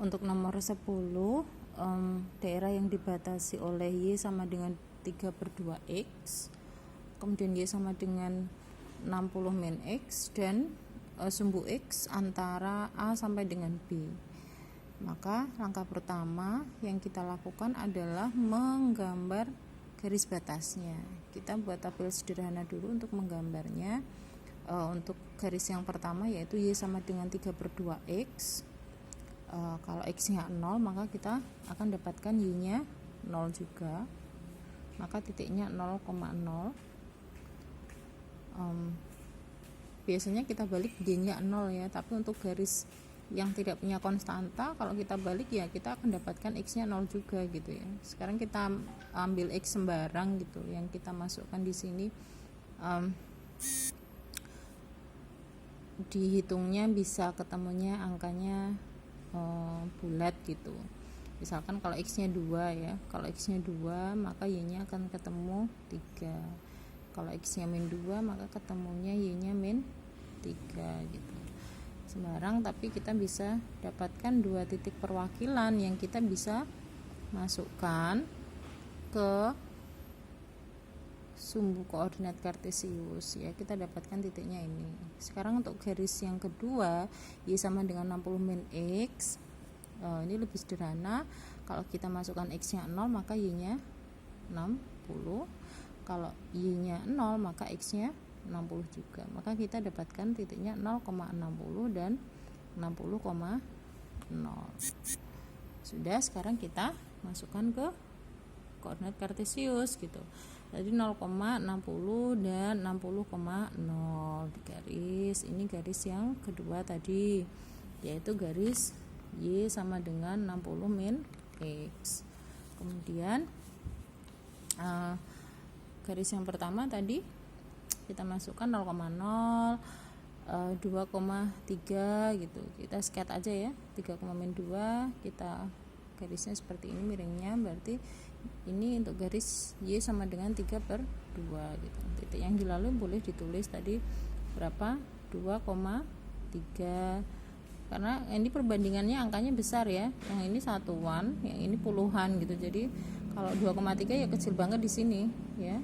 Untuk nomor 10, daerah yang dibatasi oleh Y sama dengan 3/2X, kemudian Y sama dengan 60 min X, dan sumbu X antara A sampai dengan B. Maka langkah pertama yang kita lakukan adalah menggambar garis batasnya. Kita buat tabel sederhana dulu untuk menggambarnya. Untuk garis yang pertama yaitu Y sama dengan 3/2X. Kalau X-nya 0, maka kita akan dapatkan Y-nya 0 juga. Maka titiknya 0,0. Biasanya kita balik Y-nya 0 ya, tapi untuk garis yang tidak punya konstanta, kalau kita balik ya kita akan dapatkan X-nya 0 juga gitu ya. Sekarang kita ambil X sembarang gitu yang kita masukkan di sini. Dihitungnya bisa ketemunya angkanya bulat gitu. Misalkan kalau X-nya 2 ya, kalau X-nya 2 maka Y-nya akan ketemu 3. Kalau X-nya min 2 maka ketemunya Y-nya min 3 gitu. Sembarang, tapi kita bisa dapatkan dua titik perwakilan yang kita bisa masukkan ke sumbu koordinat kartesius ya, kita dapatkan titiknya ini. Sekarang untuk garis yang kedua, Y sama dengan 60 min X. Ini lebih sederhana. Kalau kita masukkan X-nya 0 maka Y-nya 60. Kalau Y-nya 0 maka X-nya 60 juga. Maka kita dapatkan titiknya 0,60 dan 60,0. Sudah, sekarang kita masukkan ke koordinat kartesius gitu. Jadi 0,60 dan 60,0 di garis. Ini garis yang kedua tadi, yaitu garis Y sama dengan 60 min X. Kemudian garis yang pertama tadi kita masukkan 0,0, 2,3 gitu. Kita sket aja ya, 3,2, kita garisnya seperti ini miringnya, berarti ini untuk garis Y sama dengan 3/2 gitu. Titik yang dilalui boleh ditulis tadi berapa, 2,3, karena ini perbandingannya angkanya besar ya, yang ini satuan, yang ini puluhan gitu. Jadi kalau 2,3 ya kecil banget di sini ya,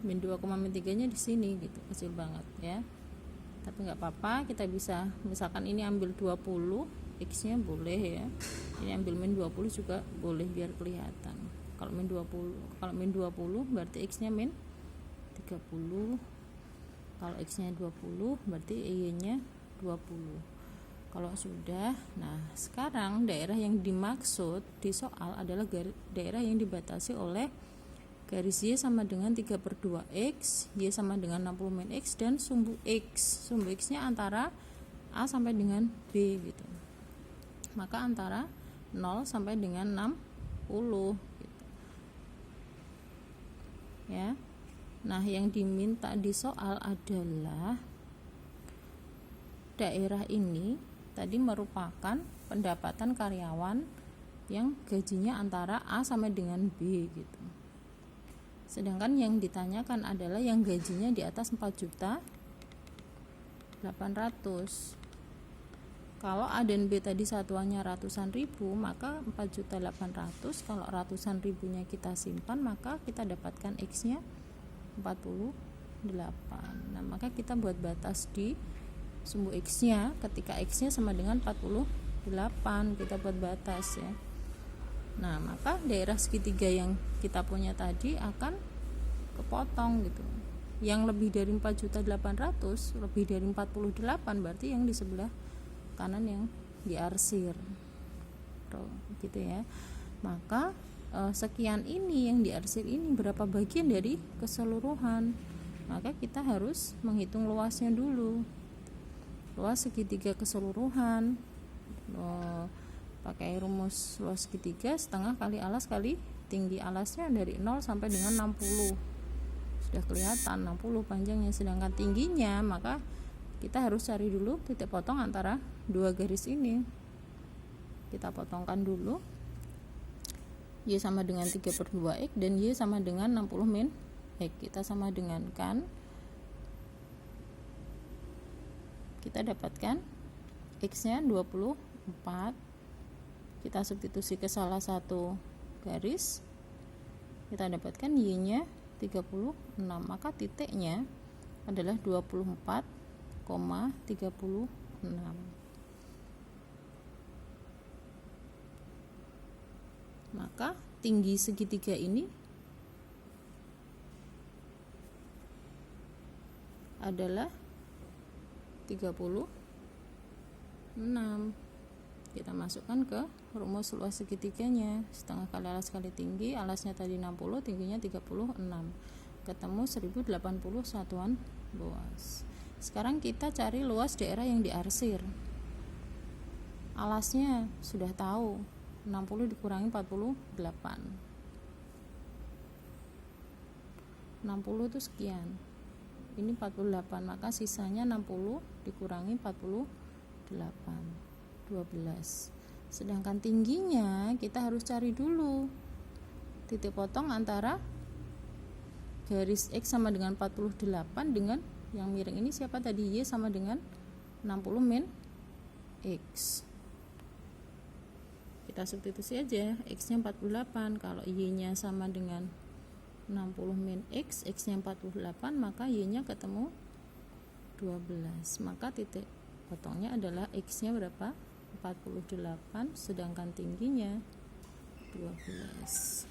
min 2,3 nya di sini gitu, kecil banget ya. Tapi nggak apa-apa, kita bisa misalkan ini ambil 20, X-nya boleh ya. Ini ambil min 20 juga boleh biar kelihatan. Kalau min 20 berarti X-nya min 30. Kalau X-nya 20 berarti Y-nya 20. Kalau sudah, nah sekarang daerah yang dimaksud di soal adalah daerah yang dibatasi oleh garis Y sama dengan 3/2X, Y sama dengan 60 min X, dan sumbu X. Sumbu X-nya antara A sampai dengan B gitu. Maka antara 0 sampai dengan 60 gitu. Ya. Nah, yang diminta di soal adalah daerah ini tadi merupakan pendapatan karyawan yang gajinya antara A sampai dengan B gitu. Sedangkan yang ditanyakan adalah yang gajinya di atas 4.800.000. Kalau A dan B tadi satuannya ratusan ribu, maka 4.800.000. Kalau ratusan ribunya kita simpan, maka kita dapatkan X-nya 48. Nah, maka kita buat batas di sumbu X-nya. Ketika X-nya sama dengan 48, kita buat batas ya. Nah, maka daerah segitiga yang kita punya tadi akan kepotong gitu. Yang lebih dari 4.800.000, lebih dari 48, berarti yang di sebelah kanan yang diarsir gitu ya. Maka sekian ini yang diarsir ini berapa bagian dari keseluruhan, maka kita harus menghitung luasnya dulu. Luas segitiga keseluruhan, pakai rumus luas segitiga setengah kali alas kali tinggi alasnya dari 0 sampai dengan 60. Sudah kelihatan 60 panjangnya, sedangkan tingginya maka kita harus cari dulu titik potong antara dua garis ini. Kita potongkan dulu. Y sama dengan 3/2X dan Y sama dengan 60 min X. Kita sama dengankan. Kita dapatkan X-nya 24. kita substitusi ke salah satu garis, kita dapatkan Y nya 36, maka titiknya adalah 24,36. Maka tinggi segitiga ini adalah 36. Kita masukkan ke rumus luas segitiganya, setengah kali alas kali tinggi, alasnya tadi 60, tingginya 36, ketemu 1080 satuan luas. Sekarang kita cari luas daerah yang diarsir. Alasnya sudah tahu, 60 dikurangi 48, 60 itu sekian, ini 48, maka sisanya 60 dikurangi 48, 12. Sedangkan tingginya kita harus cari dulu titik potong antara garis X sama dengan 48 dengan yang miring ini siapa tadi, Y sama dengan 60 min X. Kita substitusi aja, X nya 48, kalau Y nya sama dengan 60 min X, X nya 48, maka Y nya ketemu 12, maka titik potongnya adalah X nya berapa, 48, sedangkan tingginya 12.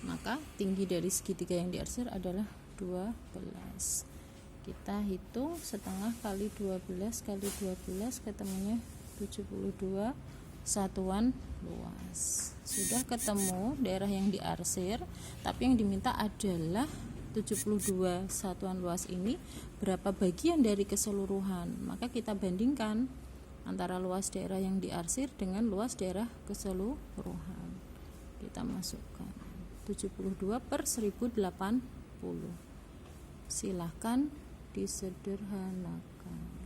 Maka tinggi dari segitiga yang diarsir adalah 12. Kita hitung setengah kali 12 kali 12 ketemunya 72 satuan luas. Sudah ketemu daerah yang diarsir, tapi yang diminta adalah 72 satuan luas ini berapa bagian dari keseluruhan. Maka kita bandingkan antara luas daerah yang diarsir dengan luas daerah keseluruhan. Kita masukkan 72 per 1080. Silahkan disederhanakan.